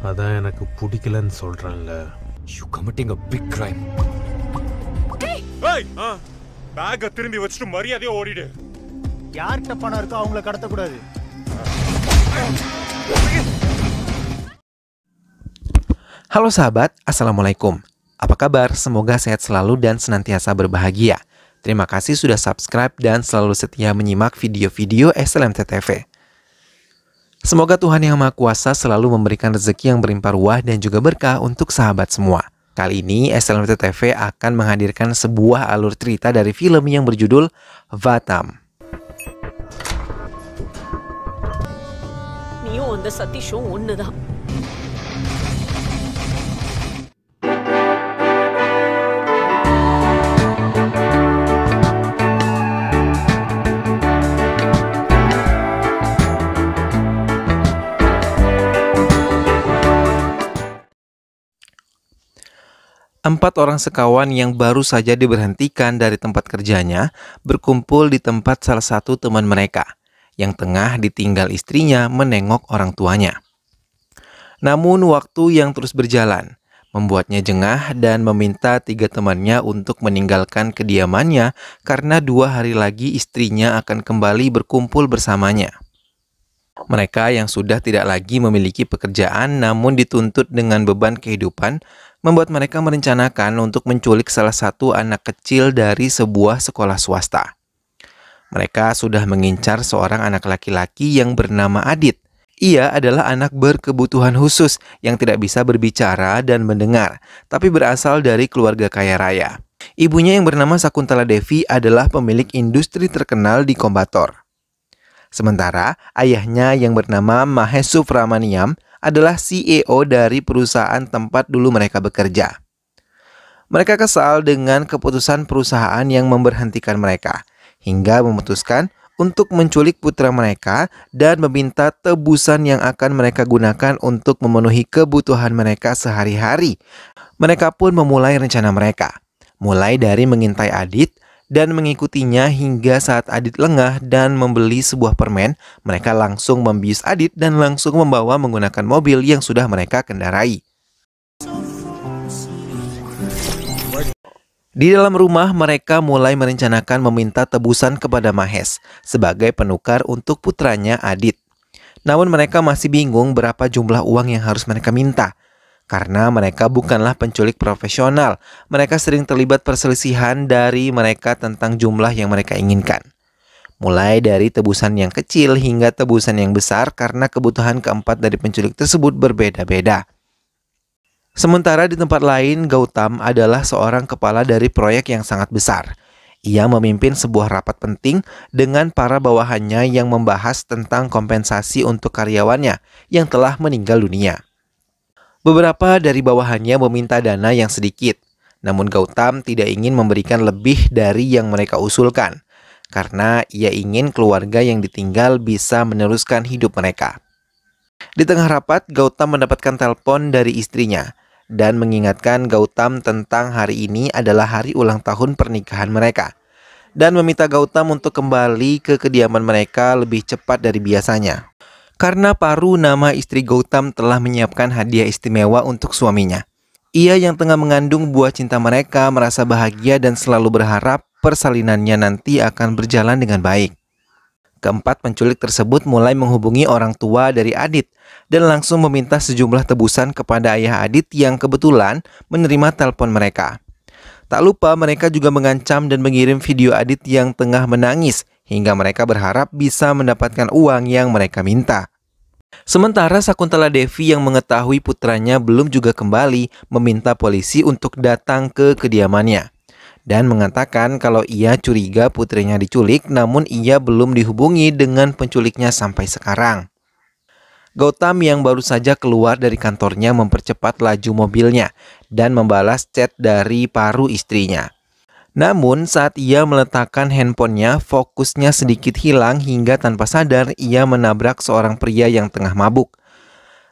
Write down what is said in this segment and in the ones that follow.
அதான் எனக்கு பிடிக்கலன்னு சொல்றேன்ல. You committing a big crime. ஏய் பேக்க திரும்பி வச்சிட்டு மரியாதையா ஓடிடு. யார்கிட்ட பணம் இருக்கோ அவங்கள கடத்த கூடாது. Halo sahabat, Assalamualaikum. Apa kabar? Semoga sehat selalu dan senantiasa berbahagia. Terima kasih sudah subscribe dan selalu setia menyimak video-video SLMT TV. Semoga Tuhan Yang Maha Kuasa selalu memberikan rezeki yang berlimpah ruah dan juga berkah untuk sahabat semua. Kali ini SLMT TV akan menghadirkan sebuah alur cerita dari film yang berjudul Vatam. நீயும் அந்த சதீஷும் ஒண்ணுதான். Empat orang sekawan yang baru saja diberhentikan dari tempat kerjanya berkumpul di tempat salah satu teman mereka yang tengah ditinggal istrinya menengok orang tuanya. Namun waktu yang terus berjalan membuatnya jengah dan meminta tiga temannya untuk meninggalkan kediamannya karena 2 hari lagi istrinya akan kembali berkumpul bersamanya. Mereka yang sudah tidak lagi memiliki pekerjaan namun dituntut dengan beban kehidupan membuat mereka merencanakan untuk menculik salah satu anak kecil dari sebuah sekolah swasta. Mereka sudah mengincar seorang anak laki-laki yang bernama Adit. Ia adalah anak berkebutuhan khusus yang tidak bisa berbicara dan mendengar, tapi berasal dari keluarga kaya raya. Ibunya yang bernama Sakuntala Devi adalah pemilik industri terkenal di Kombator. Sementara ayahnya yang bernama Mahesh Subramaniam adalah CEO dari perusahaan tempat dulu mereka bekerja. Mereka kesal dengan keputusan perusahaan yang memberhentikan mereka, hingga memutuskan untuk menculik putra mereka dan meminta tebusan yang akan mereka gunakan untuk memenuhi kebutuhan mereka sehari-hari. Mereka pun memulai rencana mereka, mulai dari mengintai Adit dan mengikutinya hingga saat Adit lengah dan membeli sebuah permen, mereka langsung membius Adit dan langsung membawa menggunakan mobil yang sudah mereka kendarai. Di dalam rumah, mereka mulai merencanakan meminta tebusan kepada Mahesh sebagai penukar untuk putranya Adit. Namun mereka masih bingung berapa jumlah uang yang harus mereka minta. Karena mereka bukanlah penculik profesional, mereka sering terlibat perselisihan dari mereka tentang jumlah yang mereka inginkan. Mulai dari tebusan yang kecil hingga tebusan yang besar karena kebutuhan keempat dari penculik tersebut berbeda-beda. Sementara di tempat lain, Gautam adalah seorang kepala dari proyek yang sangat besar. Ia memimpin sebuah rapat penting dengan para bawahannya yang membahas tentang kompensasi untuk karyawannya yang telah meninggal dunia. Beberapa dari bawahannya meminta dana yang sedikit, namun Gautam tidak ingin memberikan lebih dari yang mereka usulkan, karena ia ingin keluarga yang ditinggal bisa meneruskan hidup mereka. Di tengah rapat, Gautam mendapatkan telepon dari istrinya, dan mengingatkan Gautam tentang hari ini adalah hari ulang tahun pernikahan mereka, dan meminta Gautam untuk kembali ke kediaman mereka lebih cepat dari biasanya. Karena Paru, nama istri Gautam, telah menyiapkan hadiah istimewa untuk suaminya. Ia yang tengah mengandung buah cinta mereka merasa bahagia dan selalu berharap persalinannya nanti akan berjalan dengan baik. Keempat penculik tersebut mulai menghubungi orang tua dari Adit dan langsung meminta sejumlah tebusan kepada ayah Adit yang kebetulan menerima telepon mereka. Tak lupa mereka juga mengancam dan mengirim video Adit yang tengah menangis hingga mereka berharap bisa mendapatkan uang yang mereka minta. Sementara Sakuntala Devi yang mengetahui putranya belum juga kembali meminta polisi untuk datang ke kediamannya dan mengatakan kalau ia curiga putrinya diculik namun ia belum dihubungi dengan penculiknya sampai sekarang. Gautam yang baru saja keluar dari kantornya mempercepat laju mobilnya dan membalas chat dari Paru istrinya. Namun saat ia meletakkan handphonenya, fokusnya sedikit hilang hingga tanpa sadar ia menabrak seorang pria yang tengah mabuk.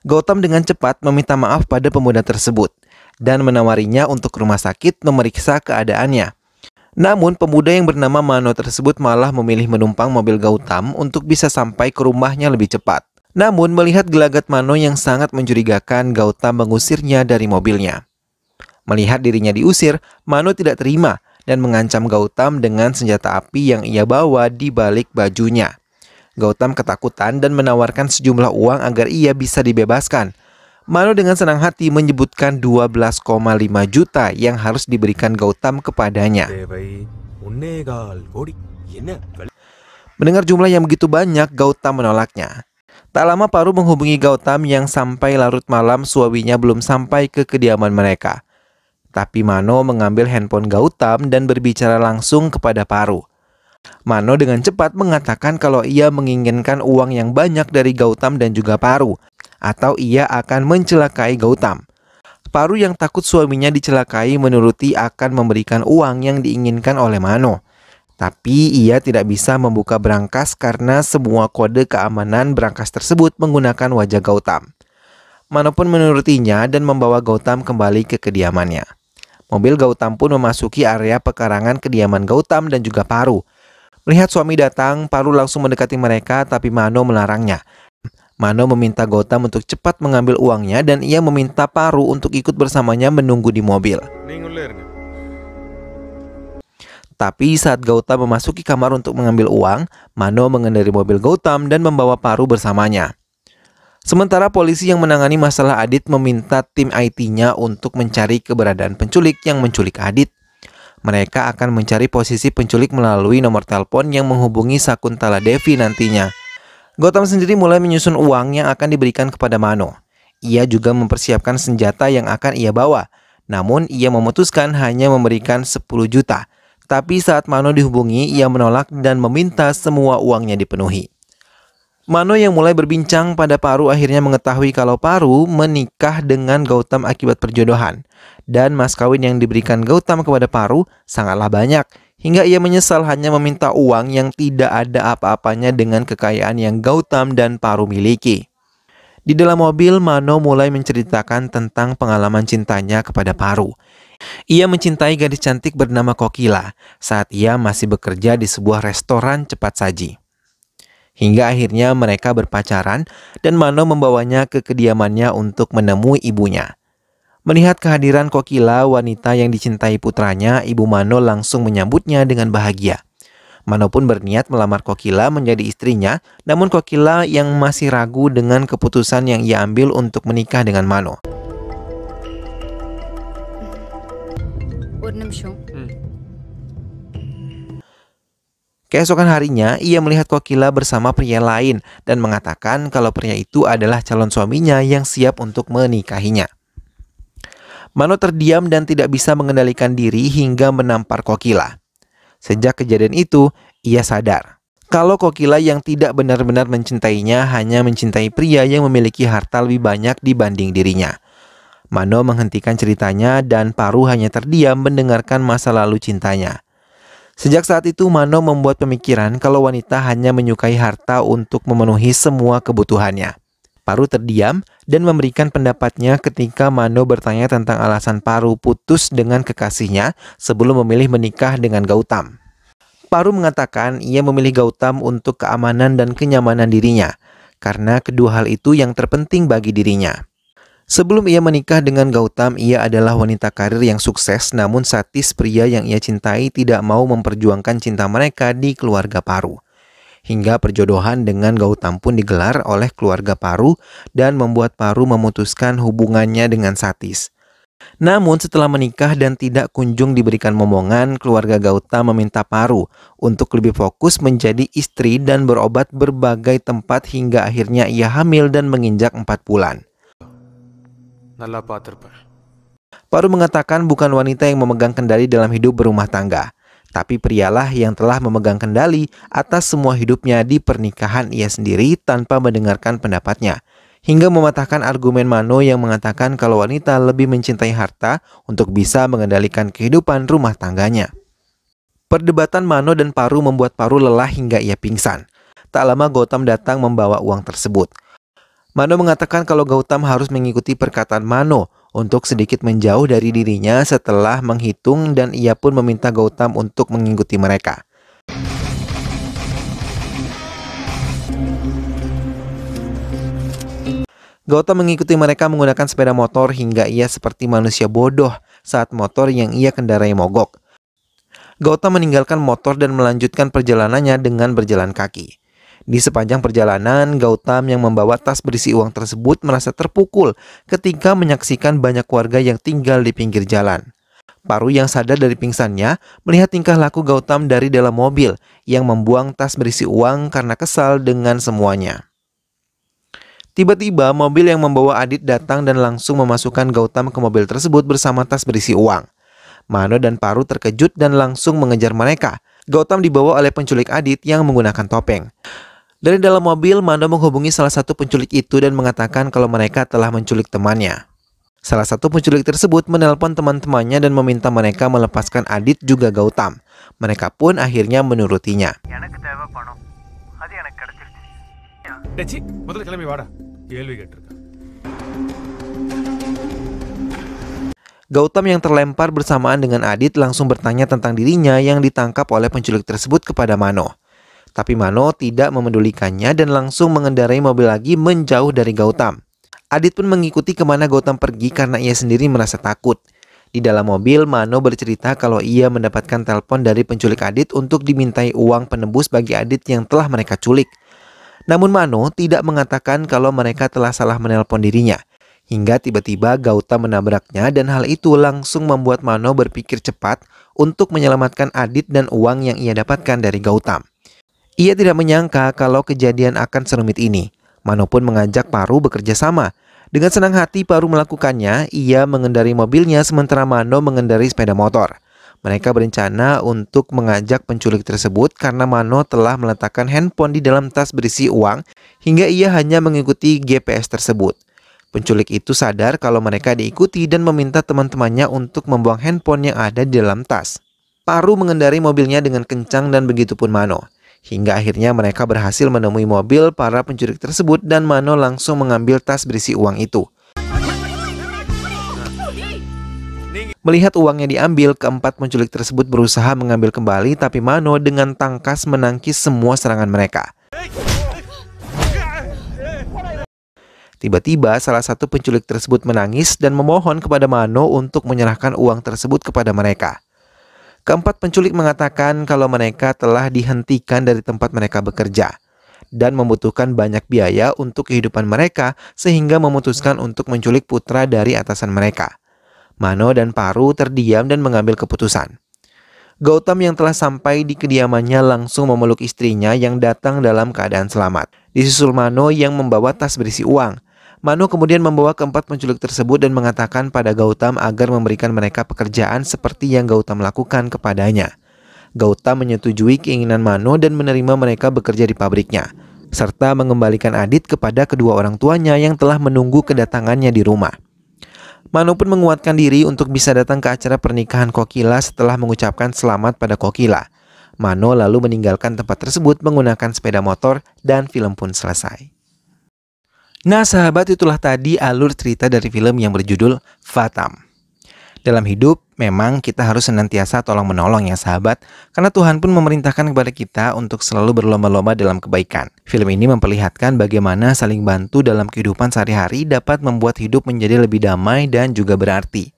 Gautam dengan cepat meminta maaf pada pemuda tersebut dan menawarinya untuk rumah sakit memeriksa keadaannya. Namun pemuda yang bernama Mano tersebut malah memilih menumpang mobil Gautam untuk bisa sampai ke rumahnya lebih cepat. Namun melihat gelagat Mano yang sangat mencurigakan, Gautam mengusirnya dari mobilnya. Melihat dirinya diusir, Mano tidak terima dan mengancam Gautam dengan senjata api yang ia bawa di balik bajunya. Gautam ketakutan dan menawarkan sejumlah uang agar ia bisa dibebaskan. Mano dengan senang hati menyebutkan 12,5 juta yang harus diberikan Gautam kepadanya. Mendengar jumlah yang begitu banyak, Gautam menolaknya. Tak lama Paru menghubungi Gautam yang sampai larut malam suaminya belum sampai ke kediaman mereka. Tapi Mano mengambil handphone Gautam dan berbicara langsung kepada Paru. Mano dengan cepat mengatakan kalau ia menginginkan uang yang banyak dari Gautam dan juga Paru, atau ia akan mencelakai Gautam. Paru yang takut suaminya dicelakai menuruti akan memberikan uang yang diinginkan oleh Mano. Tapi ia tidak bisa membuka berangkas karena semua kode keamanan berangkas tersebut menggunakan wajah Gautam. Mano pun menurutinya dan membawa Gautam kembali ke kediamannya. Mobil Gautam pun memasuki area pekarangan kediaman Gautam dan juga Paru. Melihat suami datang, Paru langsung mendekati mereka tapi Mano melarangnya. Mano meminta Gautam untuk cepat mengambil uangnya dan ia meminta Paru untuk ikut bersamanya menunggu di mobil. Tapi saat Gautam memasuki kamar untuk mengambil uang, Mano mengendarai mobil Gautam dan membawa Paru bersamanya. Sementara polisi yang menangani masalah Adit meminta tim IT-nya untuk mencari keberadaan penculik yang menculik Adit. Mereka akan mencari posisi penculik melalui nomor telepon yang menghubungi Sakuntala Devi nantinya. Gautam sendiri mulai menyusun uang yang akan diberikan kepada Mano. Ia juga mempersiapkan senjata yang akan ia bawa. Namun ia memutuskan hanya memberikan 10 juta. Tapi saat Mano dihubungi, ia menolak dan meminta semua uangnya dipenuhi. Mano yang mulai berbincang pada Paru akhirnya mengetahui kalau Paru menikah dengan Gautam akibat perjodohan. Dan mas kawin yang diberikan Gautam kepada Paru sangatlah banyak. Hingga ia menyesal hanya meminta uang yang tidak ada apa-apanya dengan kekayaan yang Gautam dan Paru miliki. Di dalam mobil, Mano mulai menceritakan tentang pengalaman cintanya kepada Paru. Ia mencintai gadis cantik bernama Kokila saat ia masih bekerja di sebuah restoran cepat saji. Hingga akhirnya mereka berpacaran dan Mano membawanya ke kediamannya untuk menemui ibunya. Melihat kehadiran Kokila, wanita yang dicintai putranya, ibu Mano langsung menyambutnya dengan bahagia. Mano pun berniat melamar Kokila menjadi istrinya, namun Kokila yang masih ragu dengan keputusan yang ia ambil untuk menikah dengan Mano. Keesokan harinya, ia melihat Kokila bersama pria lain dan mengatakan kalau pria itu adalah calon suaminya yang siap untuk menikahinya. Mano terdiam dan tidak bisa mengendalikan diri hingga menampar Kokila. Sejak kejadian itu, ia sadar kalau Kokila yang tidak benar-benar mencintainya hanya mencintai pria yang memiliki harta lebih banyak dibanding dirinya. Mano menghentikan ceritanya dan Paru hanya terdiam mendengarkan masa lalu cintanya. Sejak saat itu, Mano membuat pemikiran kalau wanita hanya menyukai harta untuk memenuhi semua kebutuhannya. Paru terdiam dan memberikan pendapatnya ketika Mano bertanya tentang alasan Paru putus dengan kekasihnya sebelum memilih menikah dengan Gautam. Paru mengatakan ia memilih Gautam untuk keamanan dan kenyamanan dirinya, karena kedua hal itu yang terpenting bagi dirinya. Sebelum ia menikah dengan Gautam, ia adalah wanita karir yang sukses, namun Satis, pria yang ia cintai, tidak mau memperjuangkan cinta mereka di keluarga Paru. Hingga perjodohan dengan Gautam pun digelar oleh keluarga Paru dan membuat Paru memutuskan hubungannya dengan Satis. Namun setelah menikah dan tidak kunjung diberikan momongan, keluarga Gautam meminta Paru untuk lebih fokus menjadi istri dan berobat berbagai tempat hingga akhirnya ia hamil dan menginjak 4 bulan. Paru mengatakan bukan wanita yang memegang kendali dalam hidup berumah tangga, tapi prialah yang telah memegang kendali atas semua hidupnya di pernikahan ia sendiri tanpa mendengarkan pendapatnya, hingga mematahkan argumen Mano yang mengatakan kalau wanita lebih mencintai harta untuk bisa mengendalikan kehidupan rumah tangganya. Perdebatan Mano dan Paru membuat Paru lelah hingga ia pingsan. Tak lama Gautam datang membawa uang tersebut. Mano mengatakan kalau Gautam harus mengikuti perkataan Mano untuk sedikit menjauh dari dirinya setelah menghitung dan ia pun meminta Gautam untuk mengikuti mereka. Gautam mengikuti mereka menggunakan sepeda motor hingga ia seperti manusia bodoh saat motor yang ia kendarai mogok. Gautam meninggalkan motor dan melanjutkan perjalanannya dengan berjalan kaki. Di sepanjang perjalanan, Gautam yang membawa tas berisi uang tersebut merasa terpukul ketika menyaksikan banyak warga yang tinggal di pinggir jalan. Paru yang sadar dari pingsannya melihat tingkah laku Gautam dari dalam mobil yang membuang tas berisi uang karena kesal dengan semuanya. Tiba-tiba mobil yang membawa Adit datang dan langsung memasukkan Gautam ke mobil tersebut bersama tas berisi uang. Mano dan Paru terkejut dan langsung mengejar mereka. Gautam dibawa oleh penculik Adit yang menggunakan topeng. Dari dalam mobil, Mano menghubungi salah satu penculik itu dan mengatakan kalau mereka telah menculik temannya. Salah satu penculik tersebut menelpon teman-temannya dan meminta mereka melepaskan Adit juga Gautam. Mereka pun akhirnya menurutinya. Gautam yang terlempar bersamaan dengan Adit langsung bertanya tentang dirinya yang ditangkap oleh penculik tersebut kepada Mano. Tapi Mano tidak memedulikannya dan langsung mengendarai mobil lagi menjauh dari Gautam. Adit pun mengikuti kemana Gautam pergi karena ia sendiri merasa takut. Di dalam mobil, Mano bercerita kalau ia mendapatkan telepon dari penculik Adit untuk dimintai uang penebus bagi Adit yang telah mereka culik. Namun Mano tidak mengatakan kalau mereka telah salah menelpon dirinya. Hingga tiba-tiba Gautam menabraknya dan hal itu langsung membuat Mano berpikir cepat untuk menyelamatkan Adit dan uang yang ia dapatkan dari Gautam. Ia tidak menyangka kalau kejadian akan serumit ini. Mano pun mengajak Paru bekerja sama. Dengan senang hati Paru melakukannya, ia mengendarai mobilnya sementara Mano mengendarai sepeda motor. Mereka berencana untuk mengajak penculik tersebut karena Mano telah meletakkan handphone di dalam tas berisi uang hingga ia hanya mengikuti GPS tersebut. Penculik itu sadar kalau mereka diikuti dan meminta teman-temannya untuk membuang handphone yang ada di dalam tas. Paru mengendarai mobilnya dengan kencang dan begitu pun Mano. Hingga akhirnya mereka berhasil menemui mobil para penculik tersebut dan Mano langsung mengambil tas berisi uang itu. Melihat uangnya diambil, keempat penculik tersebut berusaha mengambil kembali tapi Mano dengan tangkas menangkis semua serangan mereka. Tiba-tiba salah satu penculik tersebut menangis dan memohon kepada Mano untuk menyerahkan uang tersebut kepada mereka. Keempat penculik mengatakan kalau mereka telah dihentikan dari tempat mereka bekerja dan membutuhkan banyak biaya untuk kehidupan mereka sehingga memutuskan untuk menculik putra dari atasan mereka. Mano dan Paru terdiam dan mengambil keputusan. Gautam yang telah sampai di kediamannya langsung memeluk istrinya yang datang dalam keadaan selamat. Disusul Mano yang membawa tas berisi uang. Mano kemudian membawa keempat penculik tersebut dan mengatakan pada Gautam agar memberikan mereka pekerjaan seperti yang Gautam lakukan kepadanya. Gautam menyetujui keinginan Mano dan menerima mereka bekerja di pabriknya, serta mengembalikan Adit kepada kedua orang tuanya yang telah menunggu kedatangannya di rumah. Mano pun menguatkan diri untuk bisa datang ke acara pernikahan Kokila setelah mengucapkan selamat pada Kokila. Mano lalu meninggalkan tempat tersebut menggunakan sepeda motor dan film pun selesai. Nah sahabat, itulah tadi alur cerita dari film yang berjudul Fatam. Dalam hidup memang kita harus senantiasa tolong menolong ya sahabat, karena Tuhan pun memerintahkan kepada kita untuk selalu berlomba-lomba dalam kebaikan. Film ini memperlihatkan bagaimana saling bantu dalam kehidupan sehari-hari dapat membuat hidup menjadi lebih damai dan juga berarti.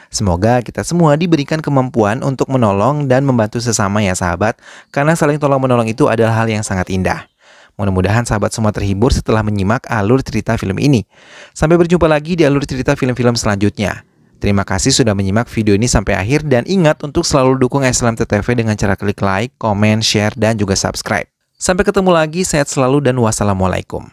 Semoga kita semua diberikan kemampuan untuk menolong dan membantu sesama ya sahabat, karena saling tolong menolong itu adalah hal yang sangat indah. Mudah-mudahan sahabat semua terhibur setelah menyimak alur cerita film ini. Sampai berjumpa lagi di alur cerita film-film selanjutnya. Terima kasih sudah menyimak video ini sampai akhir dan ingat untuk selalu dukung SLMT TV dengan cara klik like, komen, share, dan juga subscribe. Sampai ketemu lagi, sehat selalu dan wassalamualaikum.